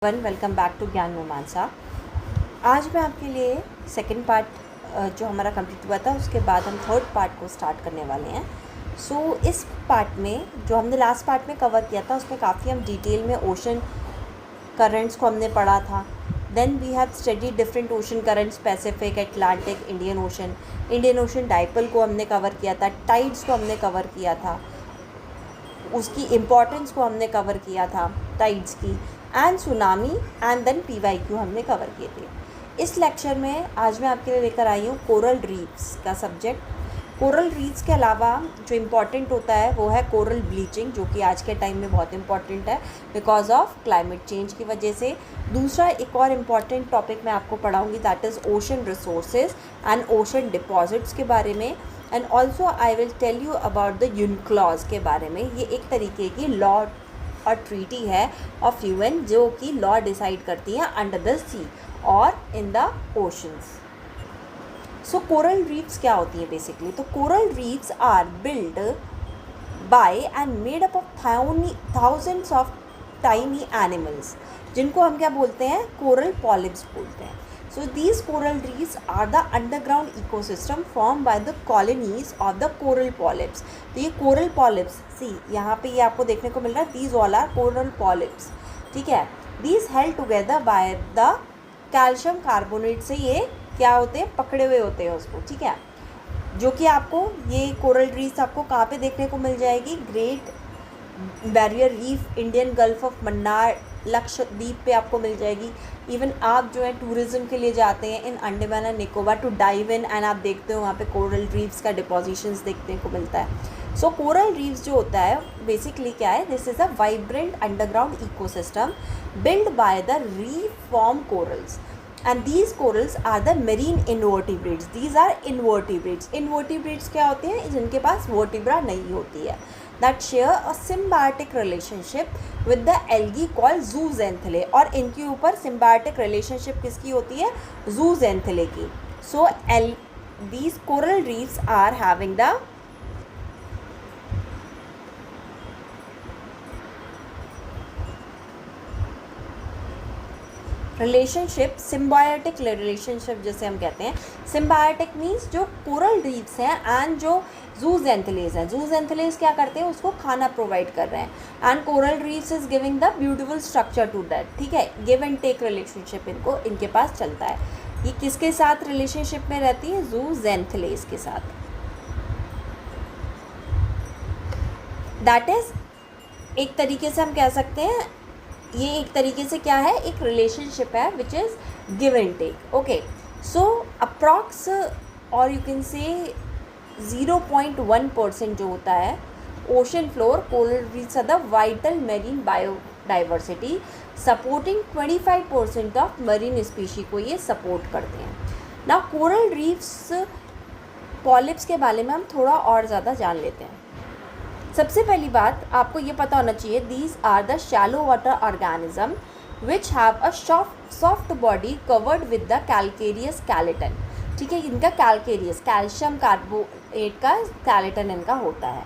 Welcome back to ज्ञान मीमांसा। आज मैं आपके लिए सेकंड पार्ट जो हमारा कंप्लीट हुआ था उसके बाद हम थर्ड पार्ट को स्टार्ट करने वाले हैं। इस पार्ट में जो हमने लास्ट पार्ट में कवर किया था उसमें काफ़ी हम डिटेल में ओशन करंट्स को हमने पढ़ा था। Then we have study different ocean currents, Pacific, Atlantic, Indian Ocean dipole को हमने कवर किया था, टाइड्स को हमने कवर किया था, उसकी इम्पॉर्टेंस को हमने कवर किया था टाइड्स की, and tsunami and then PYQ हमने कवर किए थे। इस लेक्चर में आज मैं आपके लिए लेकर आई हूँ कोरल रीफ्स का सब्जेक्ट। कोरल रीफ्स के अलावा जो इम्पॉर्टेंट होता है वो है कोरल ब्लीचिंग, जो कि आज के टाइम में बहुत इम्पॉर्टेंट है बिकॉज ऑफ क्लाइमेट चेंज की वजह से। दूसरा एक और इम्पॉर्टेंट टॉपिक मैं आपको पढ़ाऊँगी, that is ocean resources and ocean deposits के बारे में। And also I will tell you about the UNCLOS के बारे में। ये एक तरीके की लॉ और ट्रीटी है ऑफ यूएन जो कि लॉ डिसाइड करती है अंडर द सी और in the oceans. So coral reefs क्या होती है बेसिकली? तो coral reefs are build by and made up of thousands of tiny animals, जिनको हम क्या बोलते हैं? कोरल पॉलिप्स बोलते हैं। So these coral reefs are the underground ecosystem formed by the colonies of the coral polyps। तो ये coral polyps, सी यहाँ पे ये आपको देखने को मिल रहा है, these all are coral polyps, ठीक है। These held together by the calcium carbonate से ये क्या होते हैं? पकड़े हुए होते हैं उसको, ठीक है। जो कि आपको ये कोरल रीफ्स आपको कहाँ पे देखने को मिल जाएगी? Great barrier reef, Indian gulf of Mannar, Lakshadweep पे आपको मिल जाएगी। इवन आप जो है टूरिज़्म के लिए जाते हैं in Andaman and Nicobar to dive in, एंड आप देखते हो वहाँ पे कोरल रीफ्स का डिपोजिशंस देखने को मिलता है। सो कोरल रीफ्स जो होता है बेसिकली क्या है? This is a vibrant underground ecosystem build by the reef form corals, and these corals are the marine invertebrates। these are invertebrates क्या होते हैं? जिनके पास वर्टिब्रा नहीं होती है, that share a symbiotic relationship with the algae called zooxanthellae। और इनके ऊपर symbiotic relationship किसकी होती है? zooxanthellae की। so these coral reefs are having the relationship, symbiotic relationship जैसे हम कहते हैं। सिम्बायोटिक मीन्स जो कोरल रीफ्स हैं एंड जो जूजेंथलेज हैं, जूजेंथलेज क्या करते हैं? उसको खाना प्रोवाइड कर रहे हैं, and coral reefs is giving the beautiful structure to that, ठीक है। गिव एंड टेक रिलेशनशिप इनके पास चलता है। ये किसके साथ रिलेशनशिप में रहती है? जूजेंथलेज के साथ। दैट इज एक तरीके से हम कह सकते हैं ये एक तरीके से क्या है? एक रिलेशनशिप है which is give and take. Okay, so approx और यू कैन से 0.1% जो होता है ocean floor coral reefs are the vital marine biodiversity supporting 25% of marine species को ये सपोर्ट करते हैं। ना कोरल रीफ्स पॉलिप्स के बारे में हम थोड़ा और ज़्यादा जान लेते हैं। सबसे पहली बात आपको ये पता होना चाहिए, these are the shallow water organism which have a soft body covered with the calcareous skeleton, ठीक है। इनका कैल्केरियस कैल्शियम कार्बोनेट का स्केलेटन इनका होता है।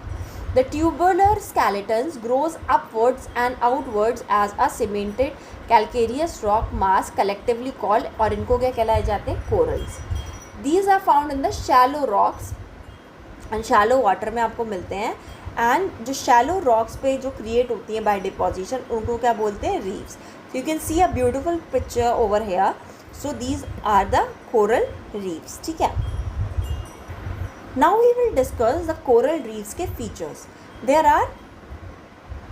The tubular skeletons grows upwards and outwards as a cemented calcareous rock mass collectively called, और इनको क्या कहलाए जाते हैं? Corals. These are found in the shallow rocks and shallow water में आपको मिलते हैं, एंड जो शैलो रॉक्स पे जो क्रिएट होती हैं बाय डिपोजिशन उनको क्या बोलते हैं? Reefs. You can see a beautiful picture over here. So these are the coral reefs, ठीक है। Now we will discuss the coral reefs के फीचर्स। देयर आर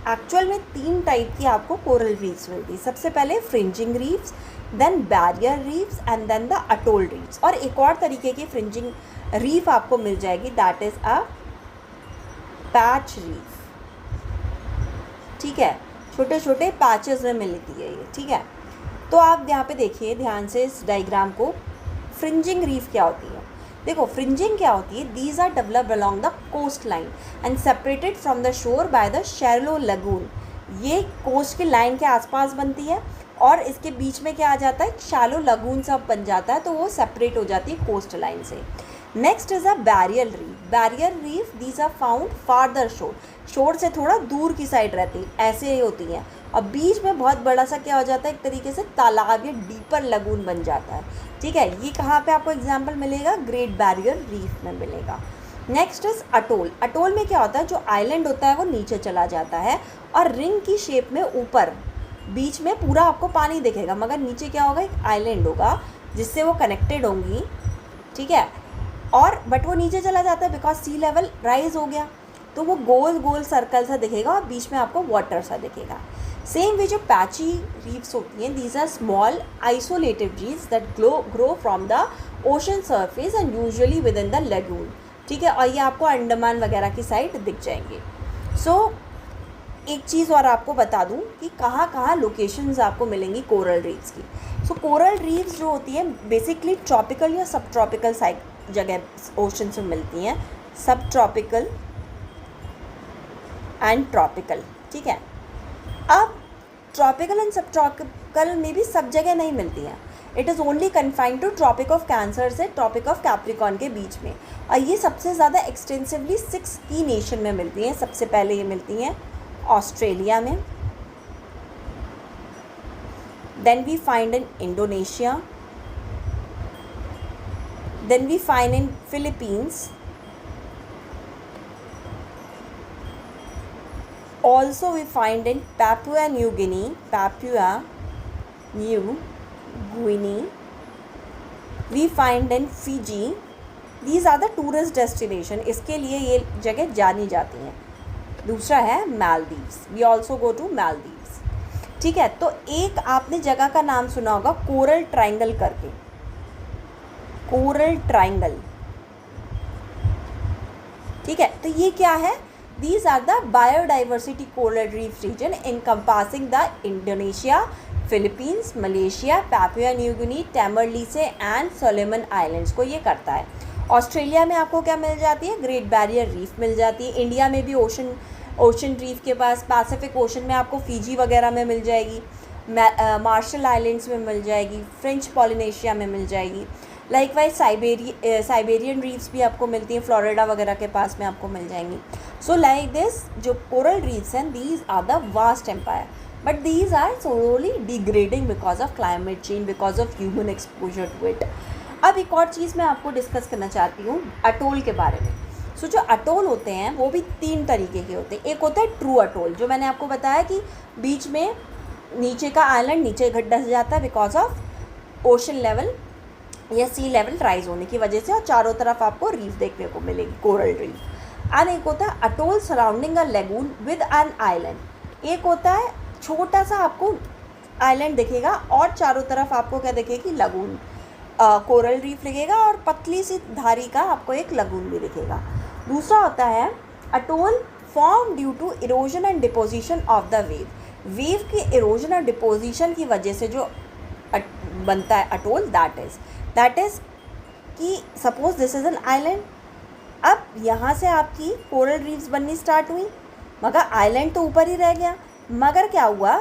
एक्चुअल में 3 टाइप की आपको कोरल रीफ्स मिलती है। सबसे पहले fringing reefs, then barrier reefs and then the atoll reefs. और एक और तरीके की फ्रिंजिंग रीफ आपको मिल जाएगी, that is a patch reef, ठीक है। छोटे छोटे पैचेस में मिलती है ये, ठीक है। तो आप यहाँ पे देखिए ध्यान से इस डायग्राम को। फ्रिंजिंग रीफ क्या होती है? देखो फ्रिंजिंग क्या होती है? These are developed along the coast line and separated from the shore by the shallow lagoon. ये कोस्ट की लाइन के आसपास बनती है और इसके बीच में क्या आ जाता है? शैलो लगून सब बन जाता है, तो वो सेपरेट हो जाती है कोस्ट लाइन से। Next is a barrier reef. Barrier reef these are found farther shore, shore से थोड़ा दूर की साइड रहती, ऐसे ही होती हैं, और बीच में बहुत बड़ा सा क्या हो जाता है, एक तरीके से तालाब या डीपर लगून बन जाता है, ठीक है। ये कहाँ पे आपको एग्जाम्पल मिलेगा, ग्रेट बैरियर रीफ में मिलेगा। Next is atoll. अटोल में क्या होता है, जो आइलैंड होता है वो नीचे चला जाता है और रिंग की शेप में ऊपर बीच में पूरा आपको पानी दिखेगा, मगर नीचे क्या होगा, एक आइलैंड होगा जिससे वो कनेक्टेड होंगी, ठीक है, और बट वो नीचे चला जाता है बिकॉज सी लेवल राइज हो गया, तो वो गोल गोल सर्कल सा दिखेगा और बीच में आपको वाटर सा दिखेगा। सेम वे जो पैची रीफ्स होती हैं, these are small isolated reefs that grow from the ocean surface and usually within the lagoon, ठीक है, और ये आपको अंडमान वगैरह की साइड दिख जाएंगे। सो एक चीज़ और आपको बता दूं कि कहाँ कहाँ लोकेशंस आपको मिलेंगी कोरल रीफ्स की। सो कोरल रीफ्स जो होती हैं बेसिकली ट्रॉपिकल या सब ट्रॉपिकल साइड जगह ओशन से मिलती हैं, सब ट्रॉपिकल एंड ट्रॉपिकल, ठीक है। अब ट्रॉपिकल एंड सब ट्रॉपिकल में भी सब जगह नहीं मिलती हैं, it is only confined to tropic of cancer से ट्रॉपिक ऑफ कैप्रिकॉर्न के बीच में, और ये सबसे ज़्यादा एक्सटेंसिवली 6 की नेशन में मिलती हैं। सबसे पहले ये मिलती हैं ऑस्ट्रेलिया में, then we find in Indonesia, then we find in Philippines, also we find in Papua New Guinea, we find in Fiji, these are the tourist destination, इसके लिए ये जगह जानी जाती हैं। दूसरा है Maldives, we also go to Maldives, ठीक है। तो एक आपने जगह का नाम सुना होगा कोरल ट्राइंगल करके, कोरल ट्राइंगल, ठीक है। तो ये क्या है, these are the biodiversity coral reef region encompassing the Indonesia, Philippines, Malaysia, Papua New Guinea, Timor-Leste and Solomon Islands को ये करता है। ऑस्ट्रेलिया में आपको क्या मिल जाती है, ग्रेट बैरियर रीफ मिल जाती है। इंडिया में भी ओशन रीफ के पास पैसिफिक ओशन में आपको फिजी वगैरह में मिल जाएगी, मार्शल आइलैंड्स में मिल जाएगी, फ्रेंच पॉलिनेशिया में मिल जाएगी। लाइकवाइज साइबेरियन रीफ्स भी आपको मिलती हैं, फ्लोरिडा वगैरह के पास में आपको मिल जाएंगी। सो लाइक दिस जो कोरल रीफ्स हैं, these are the vast empire, but these are slowly degrading because of climate change, because of human exposure to it. अब एक और चीज़ मैं आपको डिस्कस करना चाहती हूँ अटोल के बारे में। सो जो अटोल होते हैं वो भी 3 तरीके के होते हैं। एक होता है ट्रू अटोल, जो मैंने आपको बताया कि बीच में नीचे का आइलैंड नीचे धंस जाता है बिकॉज ऑफ ओशन लेवल या सी लेवल राइज होने की वजह से, और चारों तरफ आपको रीफ देखने को मिलेगी, कोरल रीफ। एंड एक होता है atoll surrounding a lagoon with an island. एक होता है छोटा सा आपको आइलैंड दिखेगा और चारों तरफ आपको क्या दिखेगी, लगून, कोरल रीफ दिखेगा और पतली सी धारी का आपको एक लगून भी दिखेगा। दूसरा होता है atoll form due to erosion and deposition of the wave. Wave की इरोजन और डिपोजिशन की वजह से जो बनता है अटोल, दैट इज़ कि suppose this is an island. अब यहाँ से आपकी कोरल रीफ्स बननी स्टार्ट हुई, मगर आइलैंड तो ऊपर ही रह गया, मगर क्या हुआ,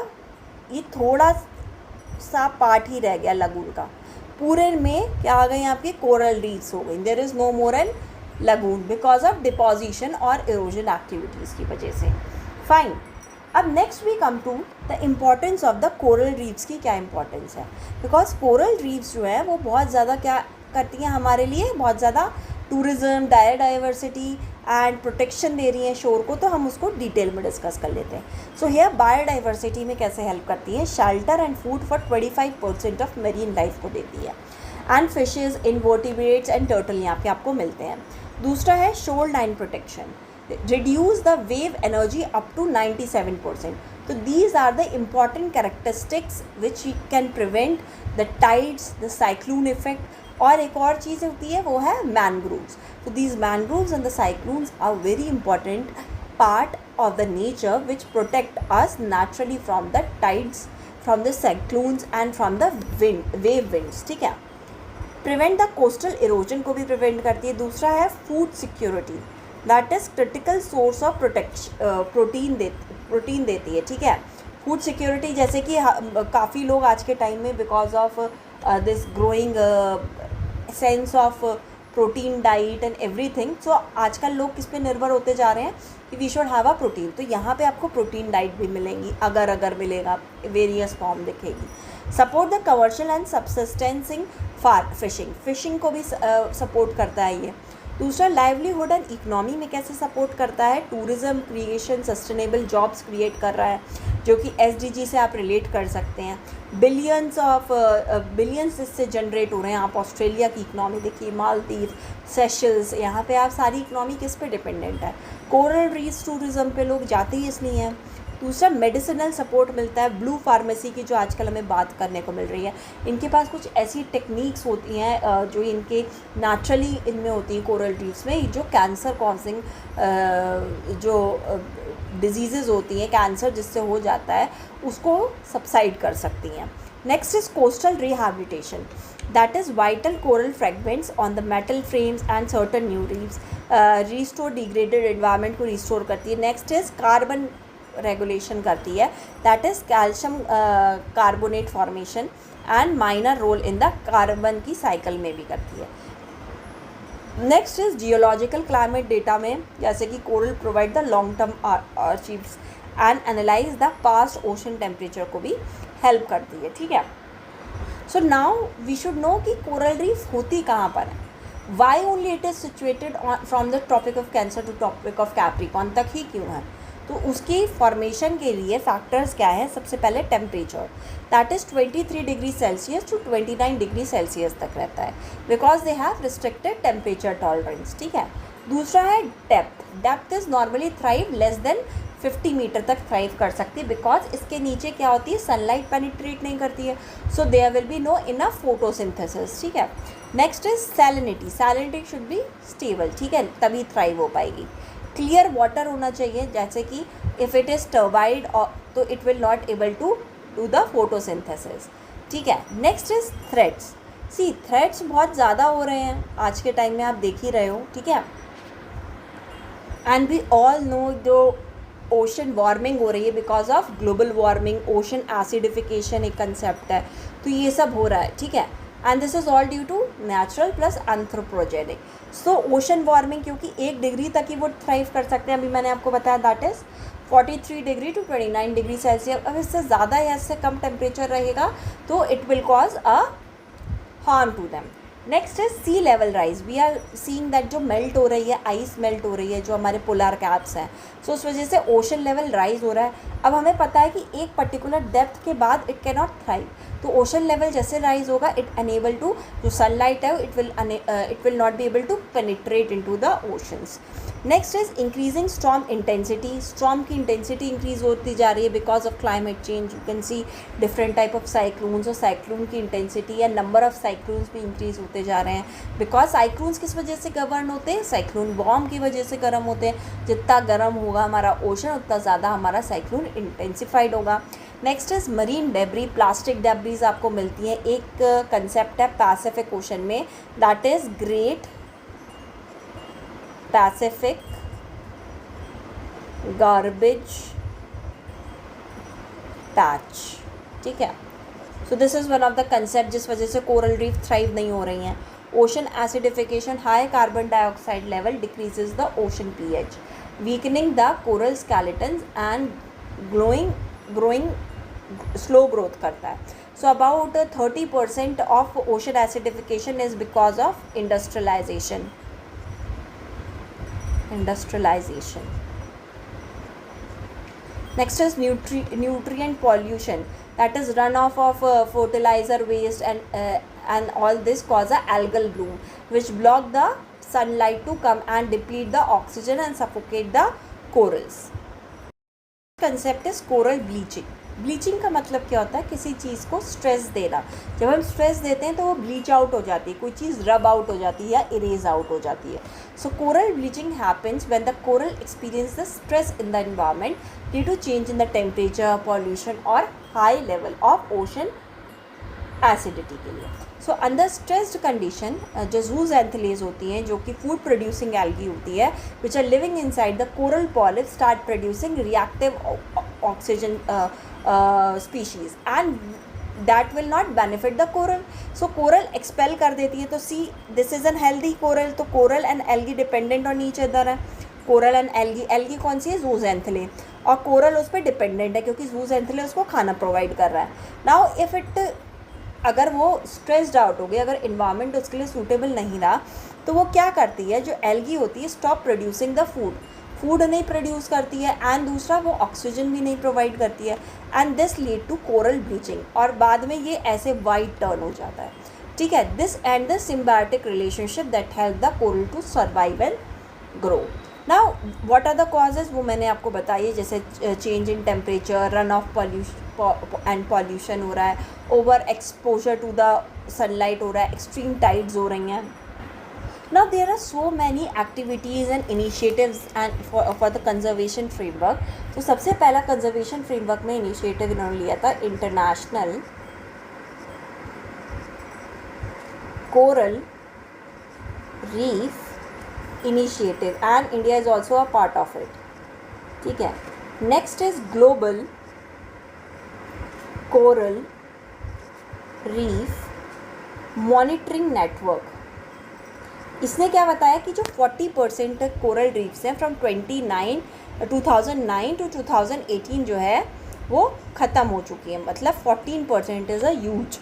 ये थोड़ा सा पार्ट ही रह गया लगून का, पूरे में क्या आ गई आपकी कोरल रीफ्स हो गई। There is no more an lagoon because of deposition और इरोजन एक्टिविटीज़ की वजह से। फाइन। अब next we come to the importance of the coral reefs की क्या इम्पॉर्टेंस है, बिकॉज कोरल रीफ्स जो है वो बहुत ज़्यादा क्या करती हैं हमारे लिए, बहुत ज़्यादा टूरिज़्म, बायोडाइवर्सिटी एंड प्रोटेक्शन दे रही हैं शोर को, तो हम उसको डिटेल में डिस्कस कर लेते हैं। सो हियर बायोडाइवर्सिटी में कैसे हेल्प करती है, shelter and food for 25% of marine life को देती है, and fishes, invertebrates and turtle यहाँ पे आपको मिलते हैं। दूसरा है shore line protection, reduce the wave energy up to 97%. So these are the important characteristics which can prevent the tides, the cyclone effect. और एक और चीज़ होती है वो है mangroves. So these mangroves and the cyclones are very important part of the nature which protect us naturally from the tides, from the cyclones and from the wave winds, ठीक है। Prevent the coastal erosion को भी prevent करती है। दूसरा है food security, that is critical source of protein देती है, ठीक है। फूड सिक्योरिटी जैसे कि काफ़ी लोग आज के टाइम में because of this growing sense of protein diet and everything. So आजकल लोग किस पे निर्भर होते जा रहे हैं कि we should have a protein, तो यहाँ पे आपको प्रोटीन डाइट भी मिलेंगी, अगर मिलेगा, वेरियस फॉर्म दिखेगी। Support the commercial and subsistencing fishing को भी सपोर्ट करता है ये। दूसरा, लाइवलीहुड एंड इकोनॉमी में कैसे सपोर्ट करता है, tourism creation, sustainable jobs create कर रहा है, जो कि SDG से आप रिलेट कर सकते हैं। बिलियंस इससे जनरेट हो रहे हैं। आप ऑस्ट्रेलिया की इकनॉमी देखिए, मालदीव, सेशल्स, यहाँ पे आप सारी इकनॉमी किस पे डिपेंडेंट है, कोरल रीफ्स टूरिज़्म पे लोग जाते ही इसलिए हैं। दूसरा, मेडिसिनल सपोर्ट मिलता है, ब्लू फार्मेसी की जो आजकल हमें बात करने को मिल रही है। इनके पास कुछ ऐसी टेक्निक्स होती हैं जो इनके नेचुरली इनमें होती हैं कोरल रीफ्स में, जो कैंसर कॉजिंग जो डिजीज़ होती हैं, कैंसर जिससे हो जाता है, उसको सबसाइड कर सकती हैं। Next is coastal rehabilitation, that is vital coral fragments on the metal frames and certain new reefs, restore degraded environment को restore करती है। नेक्स्ट इज़ कार्बन रेगुलेशन करती है, that is calcium carbonate formation and minor role in the carbon की cycle में भी करती है। Next is geological climate data में, जैसे कि coral provide the long term archives and analyse the past ocean temperature को भी हेल्प करती है, ठीक है। So now we should know कि कोरल रीफ होती कहाँ पर है, why only it is situated from the tropic of cancer to tropic of Capricorn तक ही क्यों है। तो उसकी फॉर्मेशन के लिए फैक्टर्स क्या है, सबसे पहले temperature, that is 23 degree celsius to 29 degree celsius तक रहता है, because they have restricted temperature tolerance, ठीक है। दूसरा है depth is normally thrive less than 50 meter तक थ्राइव कर सकती है, बिकॉज इसके नीचे क्या होती है, सनलाइट पेनिट्रेट नहीं करती है, so there will be no enough photosynthesis, ठीक है। Next is salinity should be stable, ठीक है, तभी थ्राइव हो पाएगी। क्लियर वाटर होना चाहिए, जैसे कि इफ़ इट इज़ टर्बाइड तो it will not able to do the photosynthesis, ठीक है। नेक्स्ट इज थ्रेट्स बहुत ज़्यादा हो रहे हैं आज के टाइम में, आप देख ही रहे हो, ठीक है। एंड वी ऑल नो जो ओशन वार्मिंग हो रही है because of global warming, ocean acidification एक कंसेप्ट है, तो ये सब हो रहा है, ठीक है। And this is all due to natural plus anthropogenic. So ocean warming, क्योंकि 1 डिग्री तक ही वो थ्राइव कर सकते हैं, अभी मैंने आपको बताया, that is 43 degree to 29 degree celsius. अब इससे ज़्यादा या इससे कम टेम्परेचर रहेगा तो it will cause a harm to them. Next is sea level rise, we are seeing that जो मेल्ट हो रही है, आइस मेल्ट हो रही है, जो हमारे पोलर कैप्स हैं, सो उस वजह से ओशन लेवल राइज हो रहा है। अब हमें पता है कि एक पर्टिकुलर डेप्थ के बाद इट कैन नॉट थ्राइव, तो ओशन लेवल जैसे राइज होगा, इट अनेबल टू, जो सनलाइट है it will not be able to penetrate into the oceans. Next is increasing storm intensity, storm की इंटेंसिटी इंक्रीज होती जा रही है because of climate change. You can see different type of cyclones, और cyclone की intensity या number of cyclones भी increase होते जा रहे हैं, बिकॉज साइक्लोन्स किस वजह से गवर्न होते हैं, साइक्लोन बॉम्ब की वजह से गर्म होते हैं। जितना गर्म होगा हमारा ओशन, उतना ज़्यादा हमारा साइक्लोन इंटेंसिफाइड होगा। Next is marine debris, plastic debris आपको मिलती हैं। एक कंसेप्ट है पैसिफिक ओशन में, that is great Pacific garbage patch, ठीक है। So this is one of the concept जिस वजह से कोरल रीफ थ्राइव नहीं हो रही हैं। Ocean acidification, high carbon dioxide level decreases the ocean pH, weakening the coral skeletons and growing slow growth करता है। So about 30% of ocean acidification is because of industrialisation. Next is nutrient pollution, that is runoff of fertilizer waste and all this cause a algal bloom which block the sunlight to come and deplete the oxygen and suffocate the corals. Concept is coral bleaching. Bleaching का मतलब क्या होता है, किसी चीज़ को stress देना। जब हम स्ट्रेस देते हैं तो वो ब्लीच आउट हो जाती है, कोई चीज़ रब आउट हो जाती है या इरेज आउट हो जाती है। So coral bleaching happens when the coral experience the stress in the environment due to change in the temperature, pollution और high level of ocean acidity के लिए। सो अंडर स्ट्रेस्ड कंडीशन जो जूज़ैंथिलेज होती हैं, जो कि फूड प्रोड्यूसिंग एल्गी होती है, which are living inside the coral polyp, start producing reactive oxygen species and that will not benefit the coral. So coral expel कर देती है। तो see this is an healthy coral, तो coral and algae dependent on each other है। Coral and algae, algae कौन सी है, जूज़ैंथले, और कोरल उस पर डिपेंडेंट है क्योंकि जूज़ैंथले उसको खाना प्रोवाइड कर रहा है। नाउ इफ़ इट, अगर वो स्ट्रेस्ड आउट हो गई, अगर इन्वायरमेंट उसके लिए सूटेबल नहीं रहा, तो वो क्या करती है, जो एल्गी होती है, स्टॉप प्रोड्यूसिंग द फूड नहीं प्रोड्यूस करती है, एंड दूसरा वो ऑक्सीजन भी नहीं प्रोवाइड करती है, and this lead to coral bleaching, और बाद में ये ऐसे वाइट टर्न हो जाता है, ठीक है। This and the symbiotic relationship that help the coral to survive and grow. Now what are the causes, वो मैंने आपको बताइए, जैसे change in temperature, run off and pollution हो रहा है, over exposure to the sunlight हो रहा है, एक्सट्रीम टाइड्स हो रही हैं। Now there are so many activities and initiatives and for the conservation framework. तो सबसे पहला conservation framework में initiative इन्होंने लिया था international coral reef initiative, and India is also a part of it, ठीक है। Next is global coral reef monitoring network. इसने क्या बताया कि जो 40% कोरल रीफ्स हैं फ्रॉम 2009 टू 2018 जो है वो ख़त्म हो चुकी है, मतलब 14% is a huge.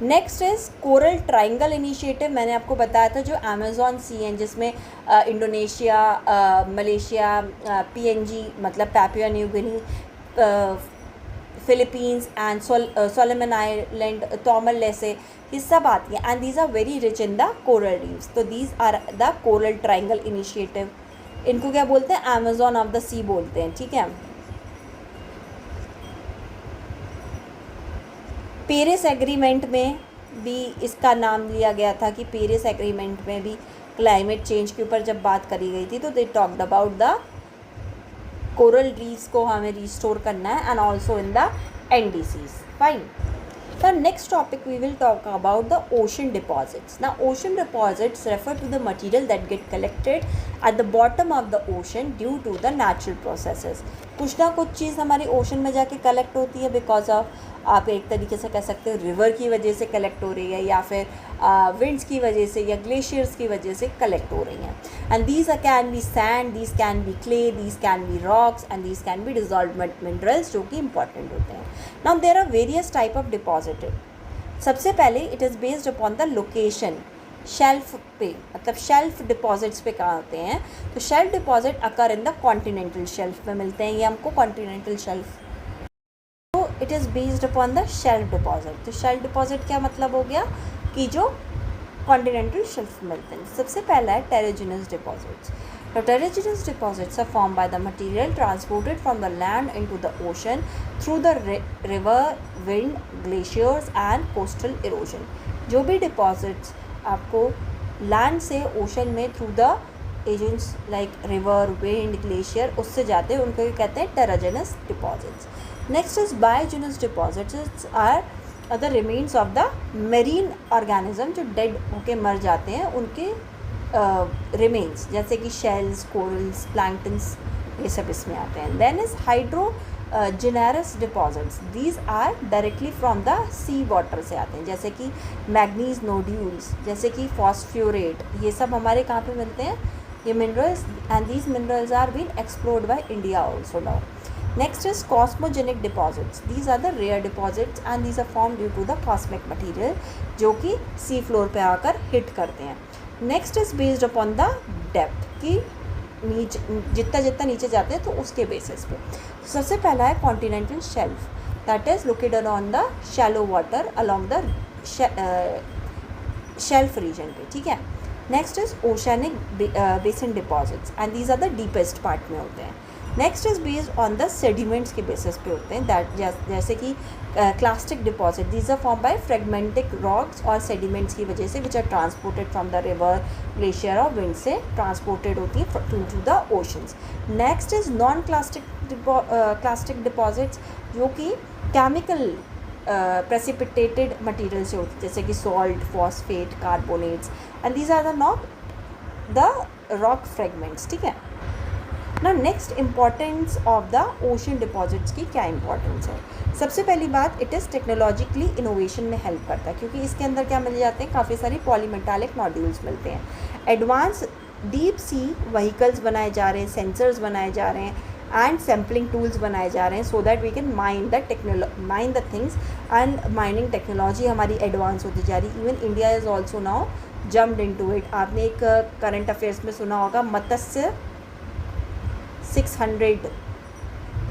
Next is coral triangle initiative, मैंने आपको बताया था, जो अमेज़ॉन सी है, जिसमें इंडोनेशिया, मलेशिया, PNG मतलब Papua New Guinea, Philippines and Solomon island, Timor Leste, ये सब आती हैं, and these are very rich in the coral reefs. तो these are the coral triangle initiative. इनको क्या बोलते हैं, अमेज़ॉन ऑफ द सी बोलते हैं, ठीक है। पेरिस एग्रीमेंट में भी इसका नाम लिया गया था कि पेरिस एग्रीमेंट में भी क्लाइमेट चेंज के ऊपर जब बात करी गई थी, तो they talked about the coral reefs को हमें रिस्टोर करना है, and also in the NDCs, fine. The next topic we will talk about the ocean deposits. Now ocean deposits refer to the material that get collected at the bottom of the ocean due to the natural processes. कुछ ना कुछ चीज़ हमारी ocean में जाके collect होती है because of, आप एक तरीके से कह सकते हो रिवर की वजह से कलेक्ट हो रही है, या फिर विंड्स की वजह से, या ग्लेशियर्स की वजह से कलेक्ट हो रही हैं। And these can be sand, these can be clay, these can be rocks, and these can be dissolved minerals, जो कि इंपॉर्टेंट होते हैं। Now there are various type of deposit. सबसे पहले it is based upon the location, shelf पे, मतलब shelf deposits पे कहाँ होते हैं, तो shelf deposit occur in the continental shelf में मिलते हैं, ये हमको कॉन्टिनेंटल शेल्फ, तो it is based upon the shelf deposit. तो शेल्फ डिपॉजिट क्या मतलब हो गया कि जो कॉन्टिनेंटल शेल्फ मिलते हैं। सबसे पहला है टेरेजिनस deposits. The terrigenous deposits are formed by the material transported from the land into the ocean through the river, wind, glaciers and coastal erosion. जो भी deposits आपको land से ocean में through the agents like river, wind, glacier उससे जाते हैं, उनको कहते हैं terrigenous deposits. Next is biogenous deposits are the remains of the marine organism जो dead होके मर जाते हैं, उनके रिमेन्स, जैसे कि शेल्स, कोरल्स, प्लैंक्टन्स, ये सब इसमें आते हैं। Then is hydrogenous deposits, these are directly from the sea water से आते हैं, जैसे कि मैग्नीज नोड्यूल्स, जैसे कि फॉस्फ्यूरेट, ये सब हमारे कहाँ पे मिलते हैं, ये minerals, and these minerals are been explored by India also now. Next is cosmogenic deposits. These are the rare deposits and these are formed due to the cosmic material जो कि सी फ्लोर पे आकर hit करते हैं। Next is based upon the depth, कि नीचे जितना जितना नीचे जाते हैं तो उसके बेसिस पे। सबसे पहला है continental shelf, that is located on the shallow water along the shelf region पे, ठीक है। Next is oceanic basin deposits, and these are the deepest part में होते हैं। Next is based on the sediments के बेसिस पे होते हैं, दैट जैसे कि clastic deposit, these are form by fragmented rocks और सेडिमेंट्स की वजह से, which are transported from the river, glacier और विंड से ट्रांसपोर्टेड होती है to the oceans. Next is non clastic deposits, जो कि केमिकल प्रेसिपिटेटेड मटीरियल से होती है, जैसे कि salt, phosphate, carbonates, and these are the not the rock fragments, ठीक है। ना next importance of the ocean deposits की क्या इंपॉर्टेंस है? सबसे पहली बात, इट इज़ टेक्नोलॉजिकली इनोवेशन में हेल्प करता है, क्योंकि इसके अंदर क्या मिल जाते हैं, काफ़ी सारी पॉलीमेटालिक मॉड्यूल्स मिलते हैं। एडवांस डीप सी व्हीकल्स बनाए जा रहे हैं, सेंसर्स बनाए जा रहे हैं, एंड सैम्पलिंग टूल्स बनाए जा रहे हैं, so that we can mine the things, and mining technology हमारी एडवांस होती जा रही। Even India is also now jumped into it. आपने एक करंट अफेयर्स में सुना होगा, मत्स्य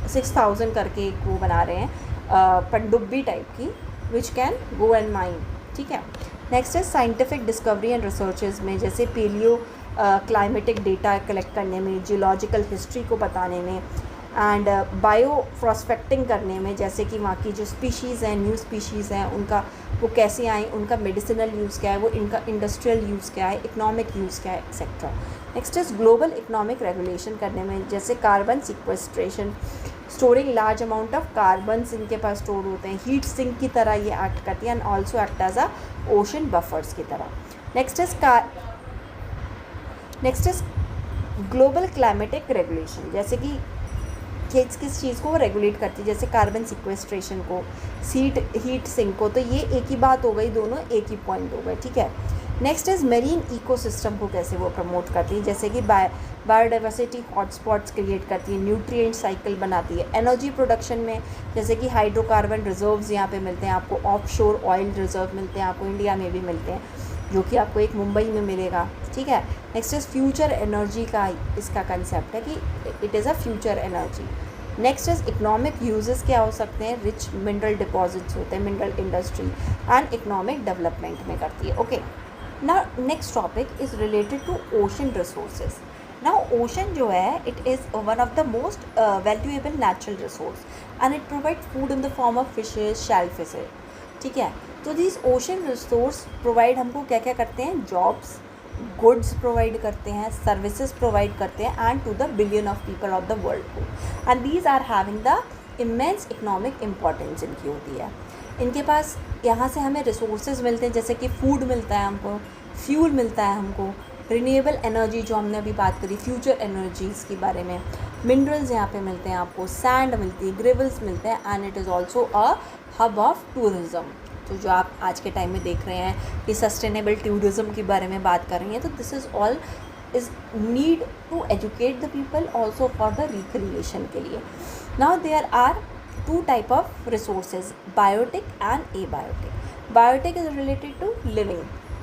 6,000 करके एक वो बना रहे हैं पनडुब्बी टाइप की, which can go and mine. ठीक है। नेक्स्ट है साइंटिफिक डिस्कवरी एंड रिसर्चेज में, जैसे पेलियो क्लाइमेटिक डेटा कलेक्ट करने में, जियोलॉजिकल हिस्ट्री को बताने में, एंड बायो प्रोस्पेक्टिंग करने में, जैसे कि वहाँ की जो स्पीशीज़ हैं, न्यू स्पीशीज़ हैं, उनका वो कैसे आई, उनका मेडिसिनल यूज़ क्या है, वो इनका इंडस्ट्रियल यूज़ क्या है, इकोनॉमिक यूज़ क्या है, etcetera. Next is global economic regulation करने में, जैसे carbon sequestration, storing large amount of carbon इनके पास स्टोर होते हैं, हीट सिंक की तरह ये एक्ट करती है, and also act as a ocean buffers की तरह। Next is global climatic regulation, जैसे कि किस चीज़ को वो रेगुलेट करती है, जैसे कार्बन सिक्वेस्ट्रेशन को, हीट सिंक को। तो ये एक ही बात हो गई, दोनों एक ही पॉइंट हो गए। ठीक है। नेक्स्ट इज़ मेरीन इकोसिस्टम को कैसे वो प्रमोट करती है, जैसे कि बायोडाइवर्सिटी हॉटस्पॉट्स क्रिएट करती है, न्यूट्रिएंट साइकिल बनाती है। एनर्जी प्रोडक्शन में, जैसे कि हाइड्रोकार्बन रिजर्व्स यहाँ पे मिलते हैं आपको, ऑफशोर ऑयल रिजर्व मिलते हैं आपको, इंडिया में भी मिलते हैं, जो कि आपको एक मुंबई में मिलेगा। ठीक है। नेक्स्ट इज़ फ्यूचर एनर्जी का इसका कंसेप्ट है कि it is a future energy. Next is economic uses क्या हो सकते हैं, रिच मिनरल डिपॉजिट्स होते हैं, mineral industry and economic development में करती है। Okay. Now next topic is related to ocean resources. Now ocean जो है, it is one of the most valuable natural resource, and it provide food in the form of fishes, shell fishes. ठीक है। तो this ocean resource provide हमको क्या क्या करते हैं, जॉब्स, गुड्स प्रोवाइड करते हैं, सर्विसेज प्रोवाइड करते हैं, and to the billion of people of the world को, and these are having the immense economic importance इनकी होती है। इनके पास यहाँ से हमें रिसोर्सेज मिलते हैं, जैसे कि फूड मिलता है हमको, फ्यूल मिलता है हमको, रिन्यूएबल एनर्जी जो हमने अभी बात करी, फ्यूचर एनर्जीज़ के बारे में, मिनरल्स यहाँ पे मिलते हैं आपको, सैंड मिलती है, ग्रेवल्स मिलते हैं, and it is also a hub of tourism. तो जो आप आज के टाइम में देख रहे हैं कि सस्टेनेबल टूरिज़्म के बारे में बात कर रही हैं, तो this is all is need to educate the people also for the recreation के लिए। Now there are two type of resources, biotic and abiotic. Biotic is related to living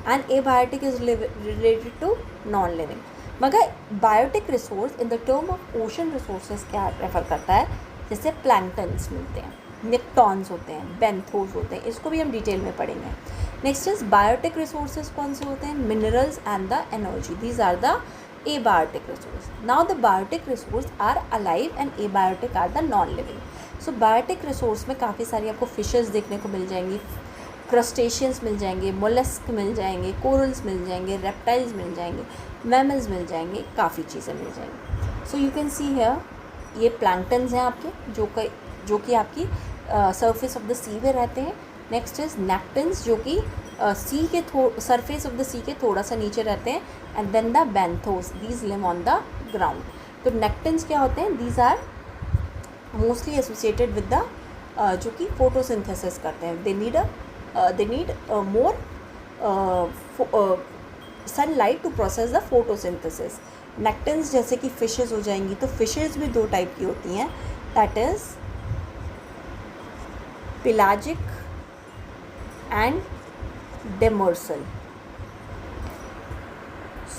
and abiotic is related to non living. मगर biotic resource in the term of ocean resources क्या refer करता है, जैसे planktons मिलते हैं, निप्टॉन्स होते हैं, benthos होते हैं, इसको भी हम डिटेल में पढ़ेंगे। नेक्स्ट इज बायोटिक रिसोर्सेज कौन से होते हैं, minerals and the energy, these are the abiotic resource. Now the biotic resource are alive and abiotic are the non living. So biotic resource में काफ़ी सारी आपको फिशेस देखने को मिल जाएंगी, क्रस्टेशियंस मिल जाएंगे, मोलस्क मिल जाएंगे, कोरल्स मिल जाएंगे, रेप्टाइल्स मिल जाएंगे, मैमल्स मिल जाएंगे, काफ़ी चीज़ें मिल जाएंगी। So you can see here, ये प्लैंक्टन्स हैं आपके, जो कि आपकी सरफेस ऑफ द सी में रहते हैं। नेक्स्ट इज नेक्टन्स, जो कि सी के सरफेस ऑफ द सी के थोड़ा सा नीचे रहते हैं, and then the benthos, these live on the ground. तो नेक्टन्स क्या होते हैं, these are mostly associated with the जो कि फोटोसिंथेसिस करते हैं, they need more sunlight to process the photosynthesis. Nektons जैसे कि फिशेज़ हो जाएंगी, तो फिशेज़ भी दो टाइप की होती हैं, that is pelagic and demersal.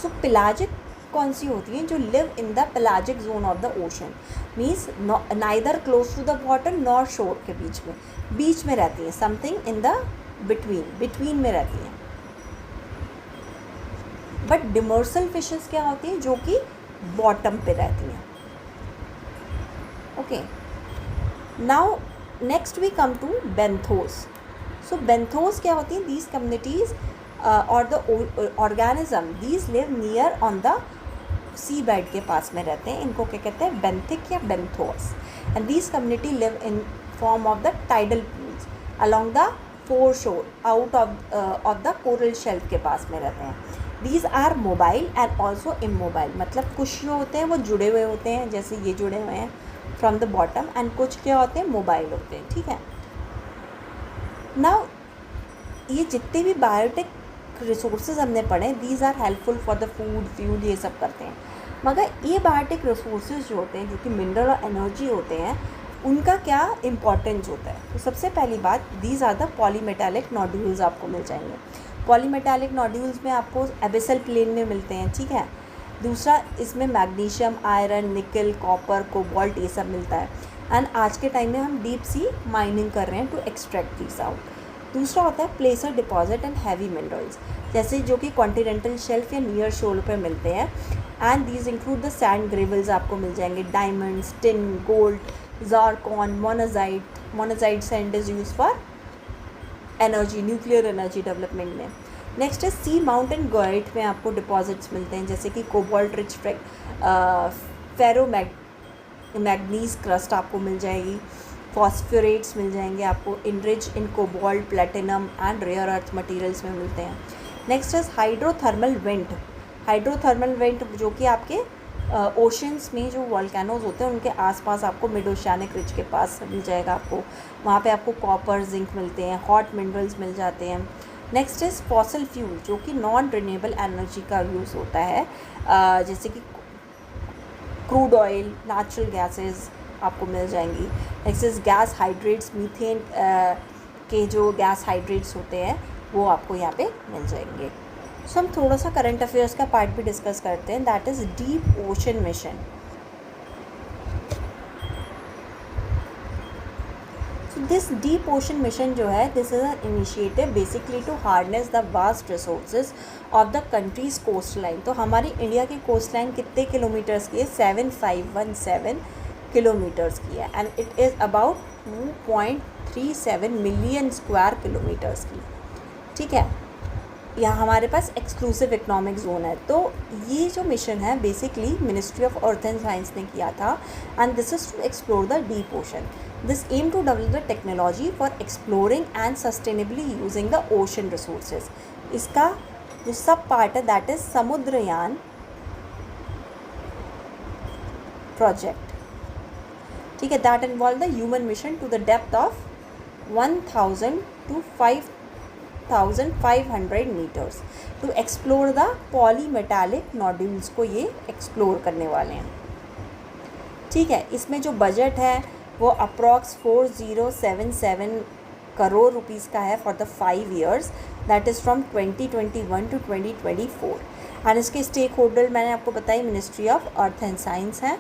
So pelagic कौन सी होती हैं, जो live in the pelagic zone of the ocean, means neither close to the water nor shore के बीच में रहती हैं, समथिंग इन द बिटवीन में रहती हैं। बट डिमर्सल फिशेस क्या होती हैं, जो कि बॉटम पे रहती हैं। Okay, now next we come to benthos. So benthos क्या होती हैं, दीज कम्युनिटीज़ और the organism, these live near on the sea bed के पास में रहते हैं, इनको क्या कहते हैं, बेंथिक या benthos. And these community live in form of the tidal pools along the foreshore out of the coral shelf के पास में रहते हैं। These are mobile and also immobile, मतलब कुछ जो होते हैं वो जुड़े हुए होते हैं, जैसे ये जुड़े हुए हैं फ्रॉम द बॉटम, एंड कुछ क्या होते हैं मोबाइल होते हैं, ठीक है। नाउ ये जितने भी बायोटिक रिसोर्सेज हमने पढ़े, these are helpful for the food fuel, ये सब करते हैं, मगर ये बायोटिक रिसोर्सेज जो होते हैं, जो कि मिनरल और एनर्जी होते हैं, उनका क्या इम्पोर्टेंस होता है। तो सबसे पहली बात, these are the polymetallic nodules आपको मिल जाएंगे। पॉलीमेटालिक नोड्यूल्स में आपको एबिसल प्लेन में मिलते हैं, ठीक है। दूसरा, इसमें मैग्नीशियम, आयरन, निकल, कॉपर, कोबाल्ट, ये सब मिलता है, एंड आज के टाइम में हम डीप सी माइनिंग कर रहे हैं टू एक्सट्रैक्ट दीज आउट। दूसरा होता है placer deposit and heavy minerals, जैसे जो कि कॉन्टिनेंटल शेल्फ या नियर शोल पर मिलते हैं, and these include the sand gravels आपको मिल जाएंगे, diamonds, tin, gold, zircon, monazite sand is use for energy, nuclear energy development में। नेक्स्ट है सी माउंटेन गोइट में आपको डिपॉजिट्स मिलते हैं, जैसे कि cobalt rich ferro manganese crust आपको मिल जाएगी, फॉस्फोरेट्स मिल जाएंगे आपको, enrich in cobalt, platinum and rare earth materials में मिलते हैं। Next is hydrothermal vent. Hydrothermal vent जो कि आपके ओशंस में जो वॉल्केनोज होते हैं उनके आसपास आपको मिड ओशियानिक रिज के पास मिल जाएगा आपको, वहाँ पे आपको कॉपर, जिंक मिलते हैं, हॉट मिनरल्स मिल जाते हैं। नेक्स्ट इज़ फॉसल फ्यूल, जो कि नॉन रिन्यूएबल एनर्जी का यूज़ होता है, जैसे कि क्रूड ऑयल, नेचुरल गैसेस आपको मिल जाएंगी। Next is gas hydrates, methane के जो गैस हाइड्रेट्स होते हैं वो आपको यहाँ पे मिल जाएंगे। सो हम थोड़ा सा करंट अफेयर्स का पार्ट भी डिस्कस करते हैं, that is deep ocean mission. So this deep ocean mission जो है, this is an initiative basically to harness the vast resources of the country's coast line. तो हमारी इंडिया की कोस्ट लाइन कितने किलोमीटर्स की है? 7517 किलोमीटर्स की है, and it is about 2.37 million square kilometres की, ठीक है। यहाँ हमारे पास एक्सक्लूसिव इकोनॉमिक जोन है। तो ये जो मिशन है basically ministry of earth and science ने किया था, and this is to explore the deep ocean. This aim to develop the technology for exploring and sustainably using the ocean resources. इसका जो सब पार्ट है दैट इज़ समुद्रयान प्रोजेक्ट, ठीक है, that involve the human mission to the depth of 1000 to 5500 meters to explore the polymetallic nodules को ये explore करने वाले हैं, ठीक है। इसमें जो बजट है वो अप्रॉक्स 4077 करोड़ रुपीज़ का है for the 5 years, that is from 2021 to 2024। And इसके स्टेक होल्डर मैंने आपको बताई, ministry of earth and science है,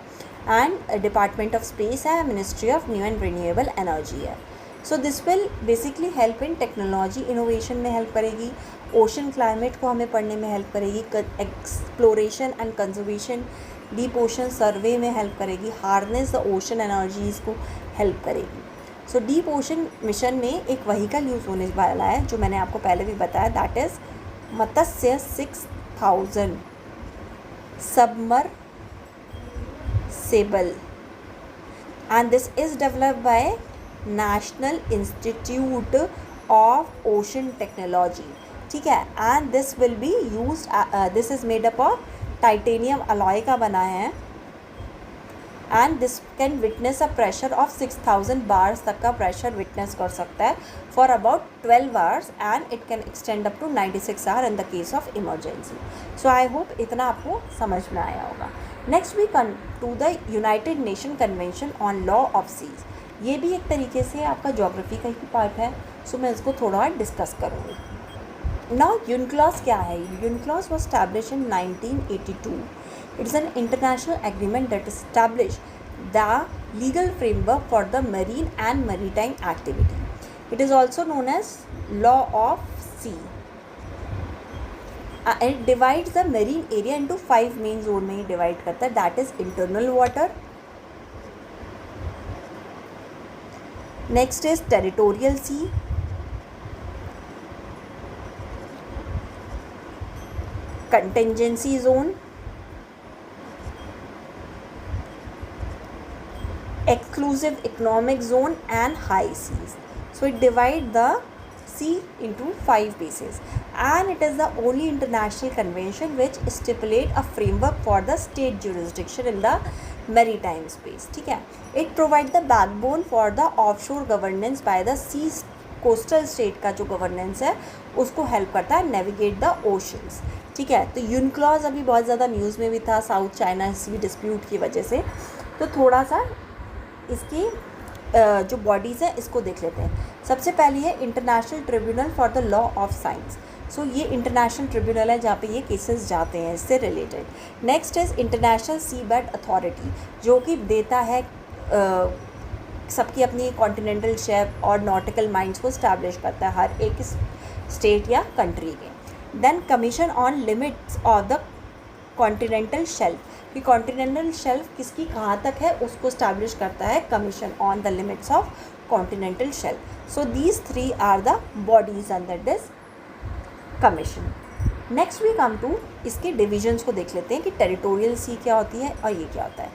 एंड डिपार्टमेंट ऑफ स्पेस है, ministry of new and renewable energy है। So this will basically help in technology innovation में help करेगी, ocean climate को हमें पढ़ने में हेल्प करेगी, exploration and conservation, deep ocean survey में हेल्प करेगी, हार्नेस द ओशन एनर्जीज़ को हेल्प करेगी। सो डीप ओशन मिशन में एक व्हीकल यूज़ होने वाला है जो मैंने आपको पहले भी बताया, that is Matsya 6000 submersible, and this is developed by national institute of ocean technology, ठीक है। And this will be used, this is made up of titanium alloy का बना है, and this can witness a pressure of 6000 bars तक का pressure witness कर सकता है for about 12 hours, and it can extend up to 96 hours in the case of emergency. So I hope इतना आपको समझ में आया होगा। Next we come to the united nation convention on law of seas. ये भी एक तरीके से आपका ज्योग्राफी का ही पार्ट है, सो मैं इसको थोड़ा डिस्कस करूँगी। नाउ यूनक्लॉस क्या है? यूनक्लॉस was established in 1982. It is an international agreement that established the legal framework for the marine and maritime activity. It is also known as law of sea. It divides the marine area into 5 main zone में ही divide करता है, that is internal water. Next is territorial sea, contingency zone, exclusive economic zone, and high seas. So it divides the sea into 5 bases, and it is the only international convention which stipulate a framework for the state jurisdiction in the maritime space. ठीक है, it provide the backbone for the offshore governance by the sea. Coastal state का जो governance है उसको help करता है navigate the oceans. ठीक है, तो यूनक्लॉज अभी बहुत ज़्यादा न्यूज़ में भी था साउथ चाइना सी डिस्प्यूट की वजह से. तो थोड़ा सा इसकी जो बॉडीज़ हैं इसको देख लेते हैं. सबसे पहली है international tribunal for the law of science. So ये इंटरनेशनल ट्रिब्यूनल है जहाँ पे ये केसेस जाते हैं इससे related. Next is international sea bed authority, जो कि देता है सबकी अपनी कॉन्टिनेंटल शेल्फ और नॉटिकल माइंड्स को स्टैब्लिश करता है हर एक स्टेट या कंट्री के. Then commission on limits of the continental shelf, कि कॉन्टिनेंटल शेल्फ किसकी कहाँ तक है उसको स्टैब्लिश करता है commission on the limits of continental shelf. So these 3 are the bodies under this commission. Next we come to इसके डिविजन्स को देख लेते हैं कि टेरिटोरियल सी क्या होती है और ये क्या होता है.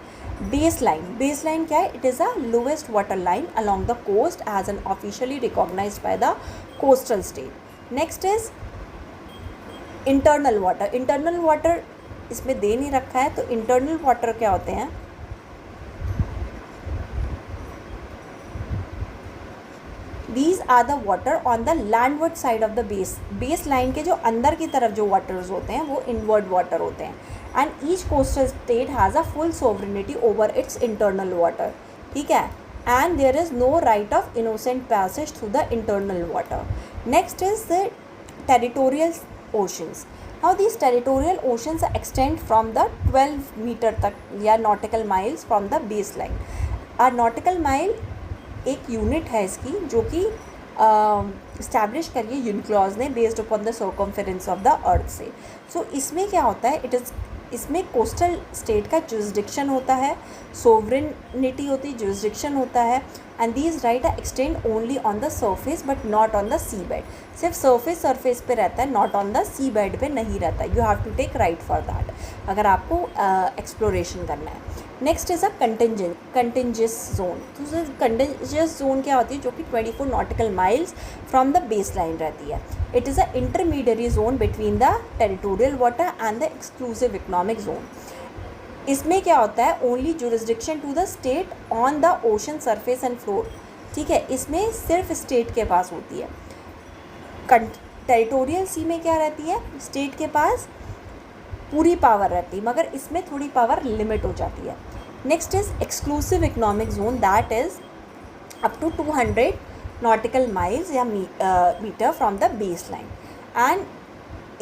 बेस लाइन क्या है? It is the lowest water line along the coast as an officially recognized by the coastal state. Next is internal water इसमें दे नहीं रखा है. तो इंटरनल वाटर क्या होते हैं? These are the water on the landward side of the base line के जो अंदर की तरफ जो वाटर्स होते हैं वो इनवर्ड वाटर होते हैं. And each coastal state has a full sovereignty over its internal water. ठीक है, and there is no right of innocent passage through the internal water. Next is the territorial oceans. Now these territorial oceans extend from the 12 meter तक या nautical miles from the base line. A nautical mile एक unit है इसकी जो कि establish करिए UNCLOS ने based upon the circumference of the earth से. सो इसमें क्या होता है? इसमें कोस्टल स्टेट का जुरिसडिक्शन होता है, सोवरेनिटी होती है, जुरिसडिक्शन होता है. And these right are extend only on the surface but not on the sea bed. सिर्फ सरफेस पे रहता है, not on the sea bed पे नहीं रहता. You have to take right for that अगर आपको एक्सप्लोरेशन करना है. Next is a contingence zone. तो कंटिंजेंस जोन क्या होती है? जो कि 24 nautical miles from the base line रहती है. It is a intermediate zone between the territorial water and the exclusive economic zone. इसमें क्या होता है? Only jurisdiction to the state on the ocean surface and floor. ठीक है, इसमें सिर्फ स्टेट के पास होती है. टेरिटोरियल सी में क्या रहती है? स्टेट के पास पूरी पावर रहती है, मगर इसमें थोड़ी पावर लिमिट हो जाती है. Next is exclusive economic zone, that is up to 200 nautical miles या metre from the base line. And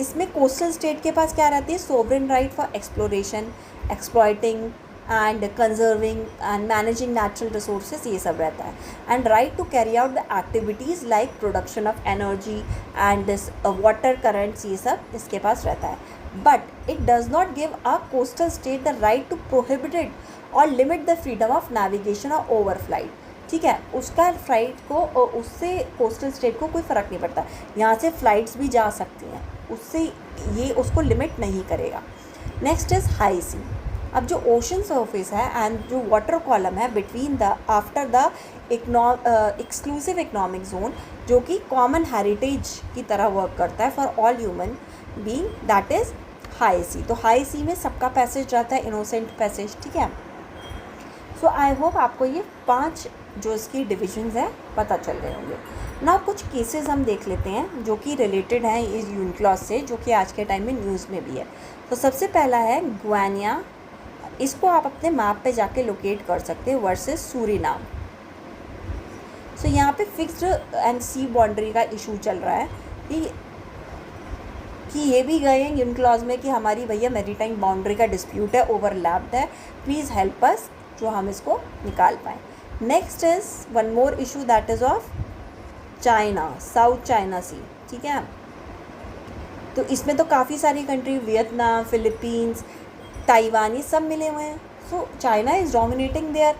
इसमें कोस्टल स्टेट के पास क्या रहती है? Sovereign right for exploration, exploiting and conserving and managing natural resources, ये सब रहता है. And right to carry out the activities like production of energy and this water currents, ये सब इसके पास रहता है. But it does not give a coastal state the right to prohibited और limit the freedom of navigation और overflight. ठीक है, उसका फ्लाइट को उससे कोस्टल स्टेट को कोई फ़र्क नहीं पड़ता. यहाँ से फ़्लाइट्स भी जा सकती हैं, उससे ये उसको लिमिट नहीं करेगा. Next is high sea. अब जो ओशन सरफेस है एंड जो वाटर कॉलम है between the after the exclusive economic zone, जो कि कॉमन हेरिटेज की तरह वर्क करता है for all human being, that is high sea. तो हाई सी में सबका पैसेज रहता है, इनोसेंट पैसेज. ठीक है, सो आई होप आपको ये 5 जो इसकी डिविजन्स है पता चल रहे होंगे. ना कुछ केसेस हम देख लेते हैं जो कि रिलेटेड हैं इस यूनक्लॉज से, जो कि आज के टाइम में न्यूज़ में भी है. तो सबसे पहला है ग्वानिया. इसको आप अपने मैप पे जाके लोकेट कर सकते हैं वर्सेस सूरीनाम. सो यहाँ पे फिक्स्ड एंड सी बाउंड्री का इशू चल रहा है कि ये भी गए हैं यूनक्लॉज में कि हमारी भैया मैरीटाइम बाउंड्री का डिस्प्यूट है, ओवरलैप्ड है, प्लीज़ हेल्प अस जो हम इसको निकाल पाएँ. Next is one more issue, that is of China, South China Sea. ठीक है, तो इसमें तो काफ़ी सारी कंट्री, वियतनाम, फिलीपींस, ताइवान, ये सब मिले हुए हैं. So China is dominating their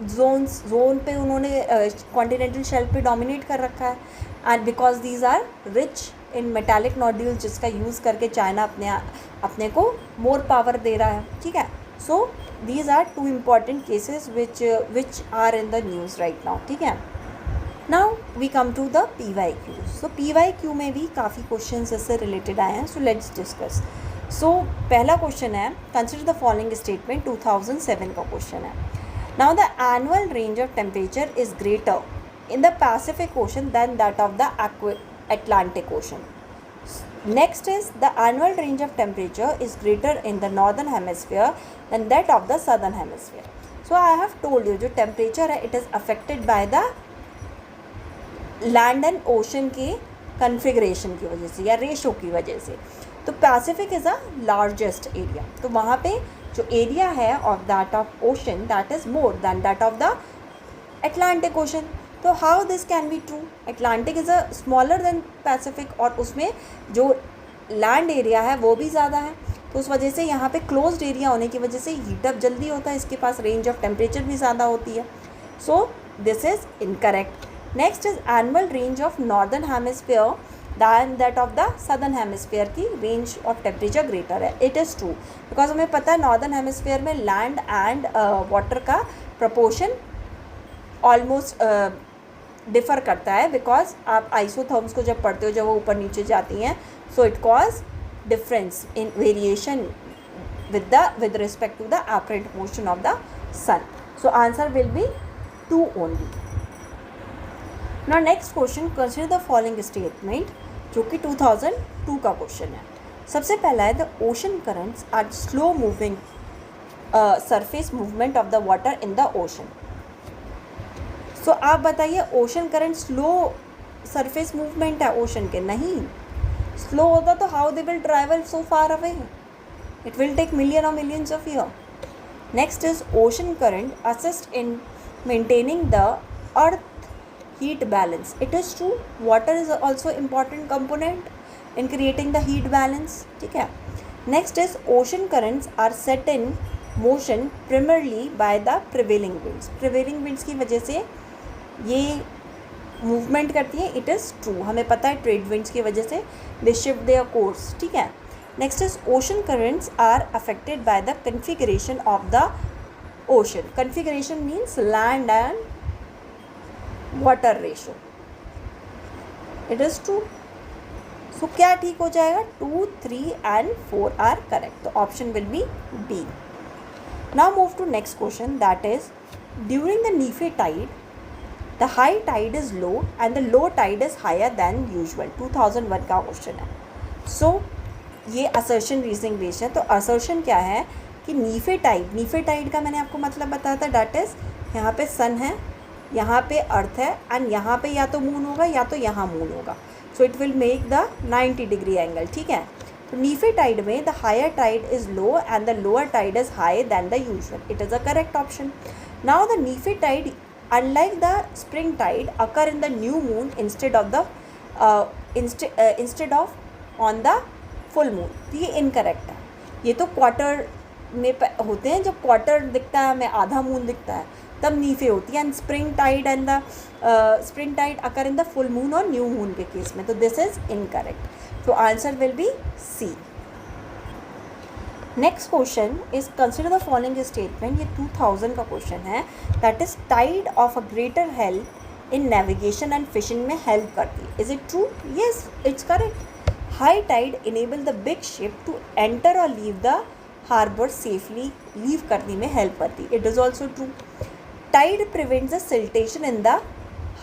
zone पे, उन्होंने कॉन्टिनेंटल शेल्फ पे डोमिनेट कर रखा है. And because these are rich in metallic nodules, जिसका यूज़ करके चाइना अपने को मोर पावर दे रहा है. ठीक है, so these are 2 important cases which are in the news right now. ठीक है, now we come to the PYQ. So PYQ में भी काफ़ी क्वेश्चन इससे रिलेटेड आए हैं. So let's discuss. सो पहला क्वेश्चन है, कंसिडर द फॉलोइंग स्टेटमेंट. 2007 का क्वेश्चन है. Now the annual range of temperature is greater in the Pacific Ocean than that of the Atlantic Ocean. Next is the annual range of temperature is greater in the northern hemisphere than that of the southern hemisphere. So I have told you जो temperature है it is affected by the land and ocean के configuration की वजह से या ratio की वजह से. तो Pacific is the largest area. तो वहाँ पे जो area है of that of ocean that is more than that of the Atlantic Ocean. तो how this can be true? Atlantic is a smaller than Pacific और उसमें जो लैंड एरिया है वो भी ज़्यादा है. तो उस वजह से यहाँ पे क्लोज्ड एरिया होने की वजह से हीटअप जल्दी होता है, इसके पास रेंज ऑफ टेम्परेचर भी ज़्यादा होती है. So this is incorrect. Next is annual range of northern hemisphere than that of the southern hemisphere की रेंज ऑफ टेम्परेचर ग्रेटर है. इट इज़ ट्रू बिकॉज हमें पता है नॉर्दर्न हेमिस्फीयर में लैंड एंड वाटर का प्रपोर्शन ऑलमोस्ट डिफ़र करता है because आप आइसोथर्म्स को जब पढ़ते हो जब वो ऊपर नीचे जाती हैं. So it cause difference in variation with respect to the apparent motion of the sun. So answer will be 2 only. Now next question, consider the following statement जो कि 2002 का क्वेश्चन है. सबसे पहला है the ocean currents are slow moving surface movement of the water in the ocean. So आप बताइए ocean current slow surface movement है ओशन के? नहीं, स्लो होता तो how they will travel so far away? It will take million और millions of year. Next is ocean current assist in maintaining the earth heat balance. It is true. Water is also important component in creating the heat balance. ठीक है. Next is ocean currents are set in motion primarily by the prevailing winds. Prevailing winds की वजह से ये movement करती है. It is true. हमें पता है ट्रेड विंड्स की वजह से दे शिफ्ट देयर कोर्स. ठीक है. Next is ocean currents are affected by the configuration of the ocean. Configuration means land and water ratio. It is true. So क्या ठीक हो जाएगा? 2, 3 एंड 4 आर करेक्ट. तो option will be B. Now move to next question that is during the neap tide the high tide is low and the low tide is higher than usual. 2001 का question है. सो ये assertion reasoning based है. तो assertion क्या है कि नीफे Tide का मैंने आपको मतलब बताया था. डैट इज़ यहाँ पे सन है, यहाँ पे अर्थ है एंड यहाँ पे या तो मून होगा या तो यहाँ मून होगा. So it will make the 90 degree angle. ठीक है. तो नीफे टाइड में the higher tide is low and the lower tide is high than the usual. It is a correct option. Now the neap tide unlike the spring tide occur in the new moon instead of on the full moon. तो ये incorrect है. ये तो quarter में होते हैं. जब quarter दिखता है हमें आधा मून दिखता है तब नीफे होती है. And spring tide occur in the full moon और न्यू मून के केस में. तो दिस इज इनकरेक्ट. तो answer will be C. Next question is consider the following statement. ये 2000 का क्वेश्चन है. That is tide of a greater help in navigation and fishing में help करती है. Is it true? Yes, it's correct. High tide enable the big ship to enter और leave the harbour safely. Leave करने में help करती है. It is also true. Tide prevents the siltation in the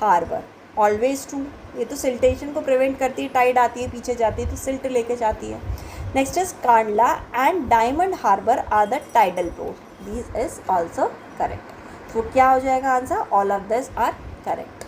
harbour. Always true. ये तो siltation को prevent करती है. टाइड आती है, पीछे जाती है तो सिल्ट लेके जाती है. Next is Kandla and Diamond Harbour are the tidal port. This is also correct. So क्या हो जाएगा answer? All of this are correct.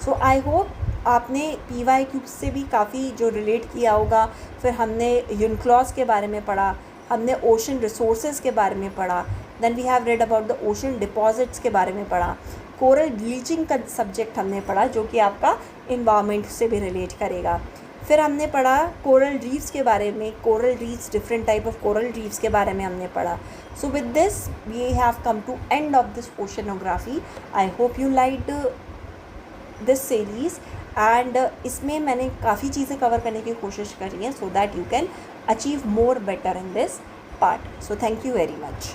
So I hope आपने PYQ से भी काफ़ी जो रिलेट किया होगा. फिर हमने यूनक्लॉज के बारे में पढ़ा, हमने ओशन रिसोर्सेज के बारे में पढ़ा. Then we have read about the ocean deposits के बारे में पढ़ा. कोरल ब्लीचिंग का सब्जेक्ट हमने पढ़ा जो कि आपका इन्वायरमेंट से भी रिलेट करेगा. फिर हमने पढ़ा कोरल रीफ्स के बारे में. Coral reefs, different type of coral reefs के बारे में हमने पढ़ा. So with this we have come to end of this oceanography. I hope you liked this series and इसमें मैंने काफ़ी चीज़ें कवर करने की कोशिश करी है so that you can achieve more better in this part. So thank you very much.